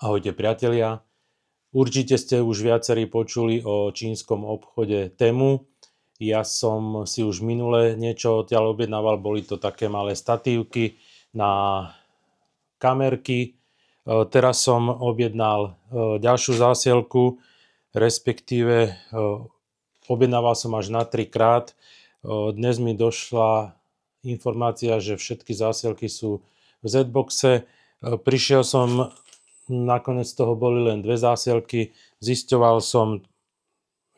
Ahojte priatelia, určite ste už viacerí počuli o čínskom obchode Temu. Ja som si už minule niečo odtiaľ objednával, boli to také malé statívky na kamerky. Teraz som objednal ďalšiu zásielku, respektíve objednával som až na 3 krát. Dnes mi došla informácia, že všetky zásielky sú v Z-boxe. Prišiel som, nakoniec toho boli len 2 zásielky. Zisťoval som,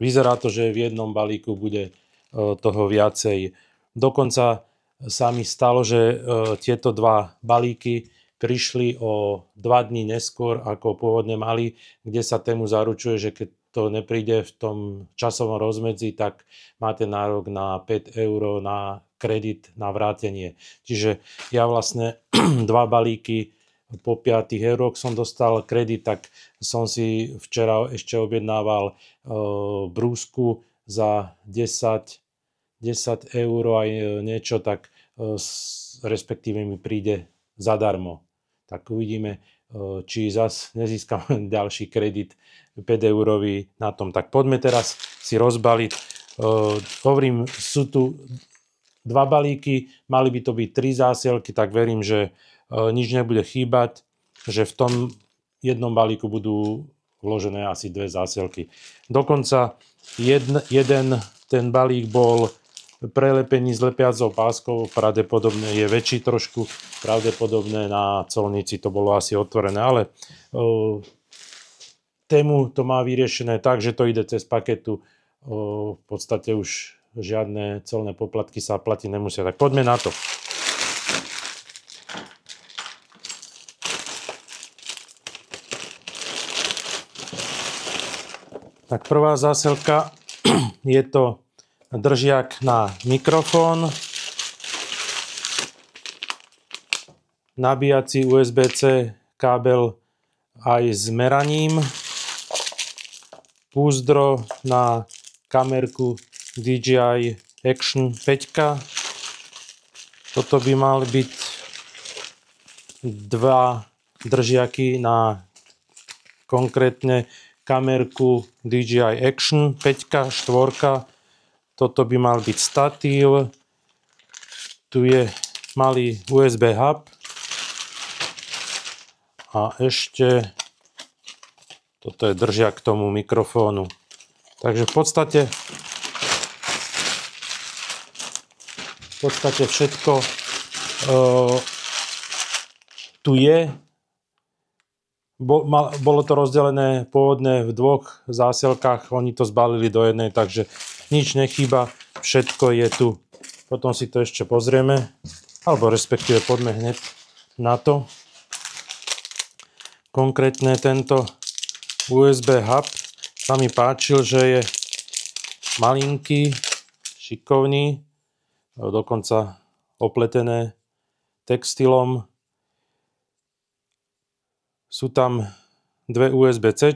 vyzerá to, že v jednom balíku bude toho viacej. Dokonca sa mi stalo, že tieto 2 balíky prišli o 2 dní neskôr, ako pôvodne mali, kde sa Temu zaručuje, že keď to nepríde v tom časovom rozmedzi, tak máte nárok na 5 eur na kredit na vrátenie. Čiže ja vlastne 2 balíky po 5 euroch som dostal kredit, tak som si včera ešte objednával brúsku za 10 eur aj niečo, tak respektíve mi príde zadarmo. Tak uvidíme, či zas nezískam ďalší kredit 5 eurový na tom. Tak poďme teraz si rozbaliť. Hovorím, sú tu 2 balíky, mali by to byť 3 zásielky, tak verím, že nič nebude chýbať, že v tom jednom balíku budú vložené asi 2 zásielky. Dokonca jeden ten balík bol prelepený s lepiacou páskou, pravdepodobne je väčší trošku, pravdepodobne na colnici to bolo asi otvorené, ale Temu to má vyriešené tak, že to ide cez paketu, v podstate už žiadne colné poplatky sa platiť nemusia. Tak poďme na to. Tak prvá zásielka je to držiak na mikrofón, nabíjací USB-C kábel aj s meraním, púzdro na kamerku DJI Action 5. Toto by mali byť 2 držiaky na konkrétne kamerku DJI Action 5, 4. Toto by mal byť statív. Tu je malý USB hub. A ešte toto je držiak k tomu mikrofónu. Takže v podstate všetko tu je. Bolo to rozdelené pôvodne v 2 zásielkách, oni to zbalili do jednej, takže nič nechýba, všetko je tu. Potom si to ešte pozrieme, alebo respektíve poďme hneď na to. Konkrétne tento USB hub sa mi páčil, že je malinký, šikovný, dokonca opletené textilom. Sú tam 2 USB-C,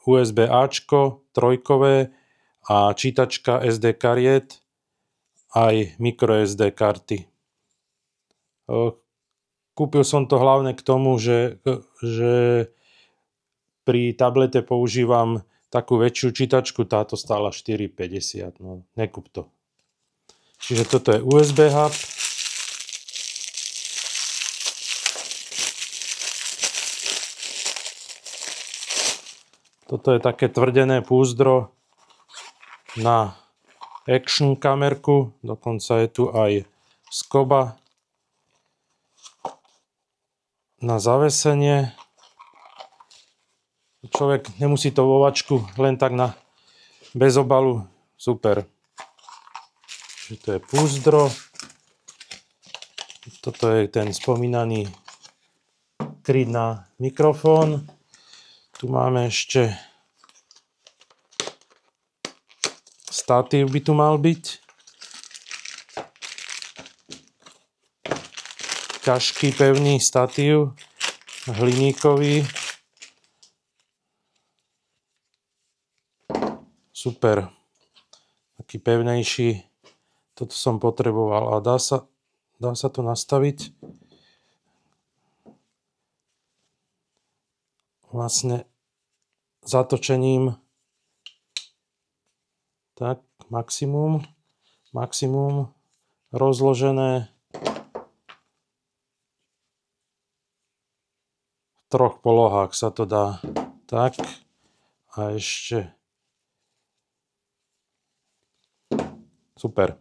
USB-Ačko, trojkové a čítačka SD kariet, aj microSD karty. Kúpil som to hlavne k tomu, že pri tablete používam takú väčšiu čítačku, táto stála 4,50, no nekúp to. Čiže toto je USB hub. Toto je také tvrdené púzdro na Action kamerku, dokonca je tu aj skoba na zavesenie. Človek nemusí to vo vačku len tak bez obalu. Super. Čiže to je púzdro. Toto je ten spomínaný kryt na mikrofón. Tu máme ešte statív, by tu mal byť. Ťažký, pevný statív, hliníkový. Super. Taký pevnejší. Toto som potreboval. A dá sa to nastaviť. vlastne zatočením tak maximum rozložené v 3 polohách sa to dá. Tak a ešte super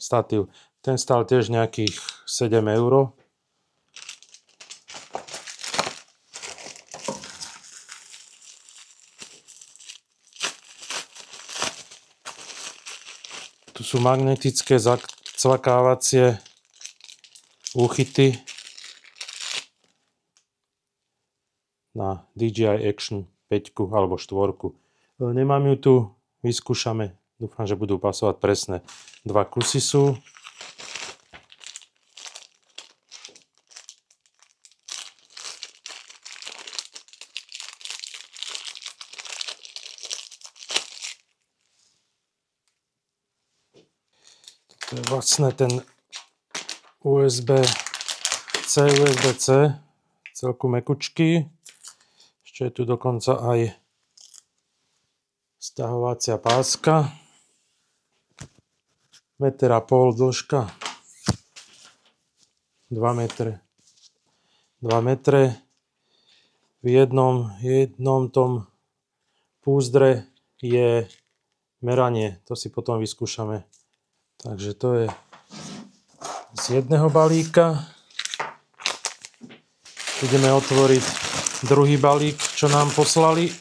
statív. Ten stál tiež nejakých 7 €. Tu sú magnetické zacvakávacie úchyty na DJI Action 5 alebo 4. Nemám ju tu, vyskúšame. Dúfam, že budú pasovať presne. 2 kusy sú. To je vlastne ten USB-C, celku mekučký. Ešte je tu dokonca aj sťahovacia páska. 1,5 metra dĺžka. 2 metre. V jednom tom púzdre je meranie. To si potom vyskúšame. Takže to je z jedného balíka. Ideme otvoriť druhý balík, čo nám poslali.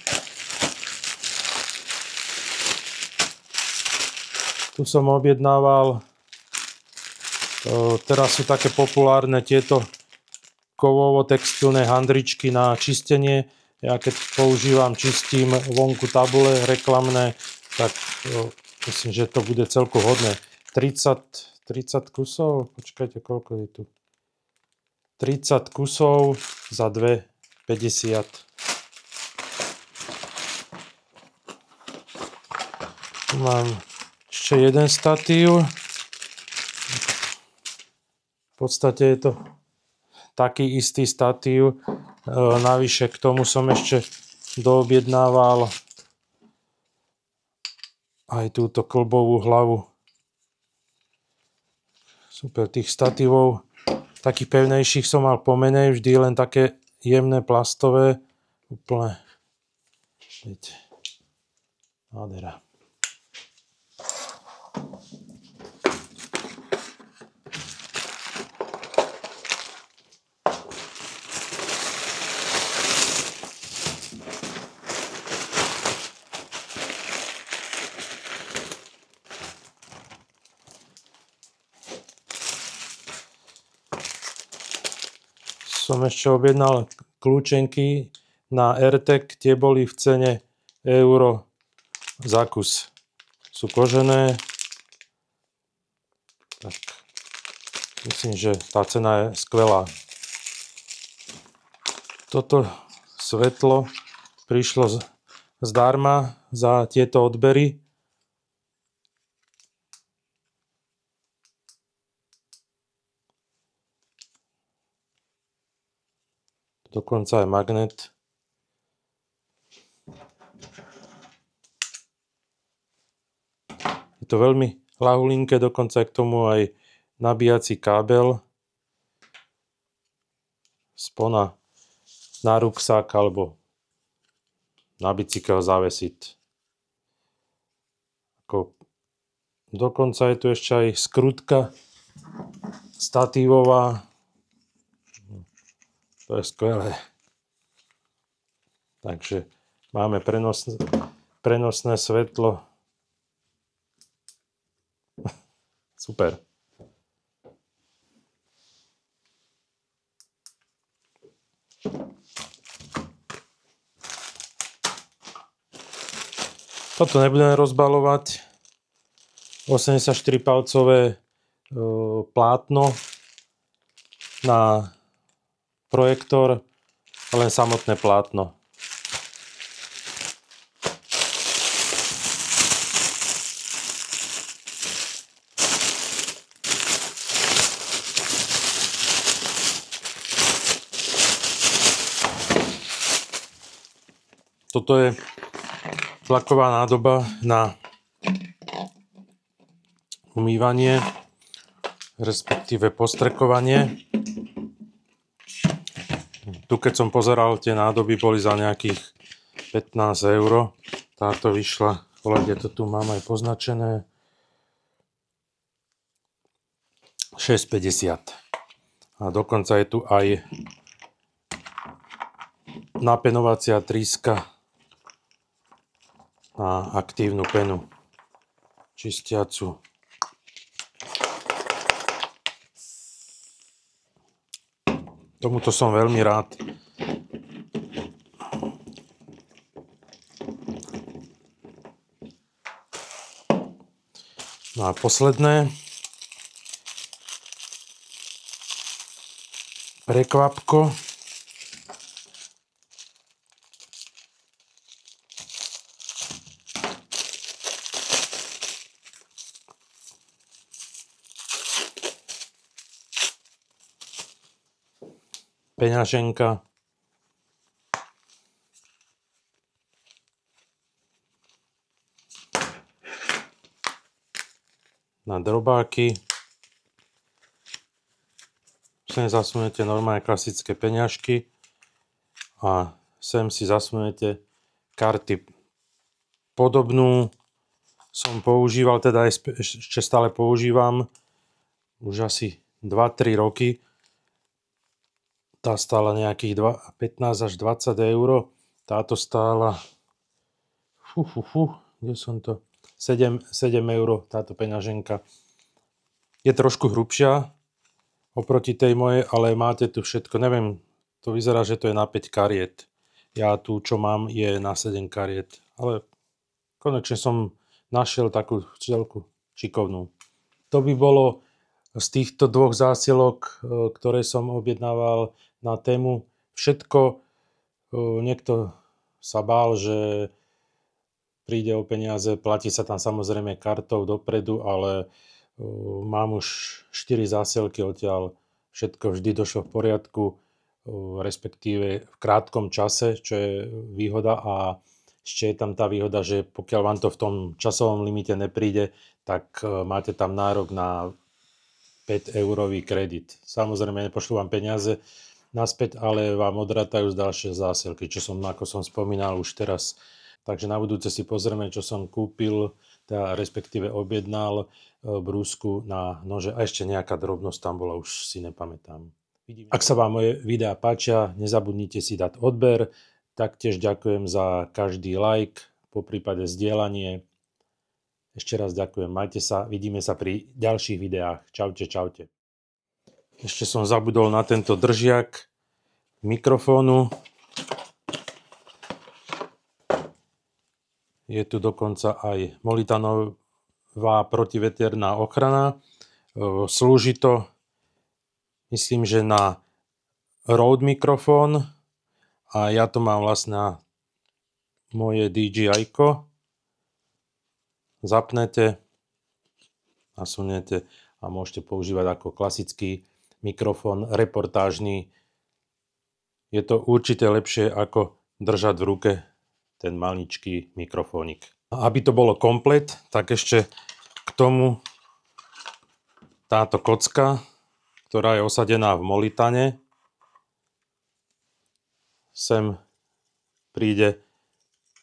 Tu som objednával, teraz sú také populárne tieto kovovo-textilné handričky na čistenie. Ja keď čistím vonku tabule reklamné, tak myslím, že to bude celku hodné. 30 kusov, počkajte, koľko je tu? 30 kusov za 2,50. Tu mám ešte jeden statív. V podstate je to taký istý statív. Navyše k tomu som ešte doobjednával aj túto klbovú hlavu. Super, tých statívov takých pevnejších som mal pomenej, vždy len také jemné plastové. Úplne, viete, nádhera. Som ešte objednal kľúčenky na AirTag, tie boli v cene euro za kus. Sú kožené. Tak, myslím, že tá cena je skvelá. Toto svetlo prišlo zdarma za tieto odbery. Dokonca aj magnet. Je to veľmi ľahulinké, dokonca k tomu aj nabíjací kábel. Spona na ruksak alebo na bicykel zavesiť. Dokonca je tu ešte aj skrutka statívová. To je skvelé. Takže máme prenosné svetlo. Super. Toto nebudeme rozbalovať. 84-palcové plátno na projektor, len samotné plátno. Toto je tlaková nádoba na umývanie, respektíve postrekovanie. Tu keď som pozeral, tie nádoby boli za nejakých 15 €. Táto vyšla, kde to tu mám aj poznačené, 6,50. A dokonca je tu aj napenovacia tríska na aktívnu penu čistiacu. Tomuto som veľmi rád. No a posledné. Prekvapko. Peňaženka. Na drobáky. Sem zasunete normálne klasické peňažky a sem si zasunete karty. Podobnú som používal, teda ešte stále používam už asi 2-3 roky. Tá stála nejakých 15 až 20 €. Táto stála kde som to? 7 € táto peňaženka. Je trošku hrubšia oproti tej mojej, ale máte tu všetko. Neviem, to vyzerá, že to je na 5 kariet. Ja tu, čo mám, je na 7 kariet. Ale konečne som našiel takú celku šikovnú. To by bolo z týchto dvoch zásielok, ktoré som objednával na tému všetko. Niekto sa bál, že príde o peniaze, platí sa tam samozrejme kartou dopredu, ale mám už 4 zásielky odtiaľ, všetko vždy došlo v poriadku, respektíve v krátkom čase, čo je výhoda, a ešte je tam tá výhoda, že pokiaľ vám to v tom časovom limite nepríde, tak máte tam nárok na 5-eurový kredit. Samozrejme nepošlú vám peniaze naspäť, ale vám odrátajú z ďalšie zásielky, ako som spomínal už teraz. Takže na budúce si pozrieme, čo som kúpil, teda respektíve objednal brúsku na nože a ešte nejaká drobnosť tam bola, už si nepamätám. Ak sa vám moje videá páčia, nezabudnite si dať odber, taktiež ďakujem za každý like, poprípade zdieľanie. Ešte raz ďakujem, majte sa, vidíme sa pri ďalších videách. Čaute, čaute. Ešte som zabudol na tento držiak mikrofónu. Je tu dokonca aj molitanová protiveterná ochrana. Slúži to, myslím, že na Rode mikrofón a ja to mám vlastne na moje DJI-ko. Zapnete, nasuniete a môžete používať ako klasický mikrofón reportážny. Je to určite lepšie ako držať v ruke ten maličký mikrofónik. Aby to bolo komplet, tak ešte k tomu táto kocka, ktorá je osadená v molitane. Sem príde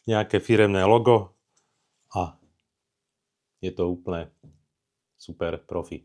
nejaké firemné logo a je to úplne super profi.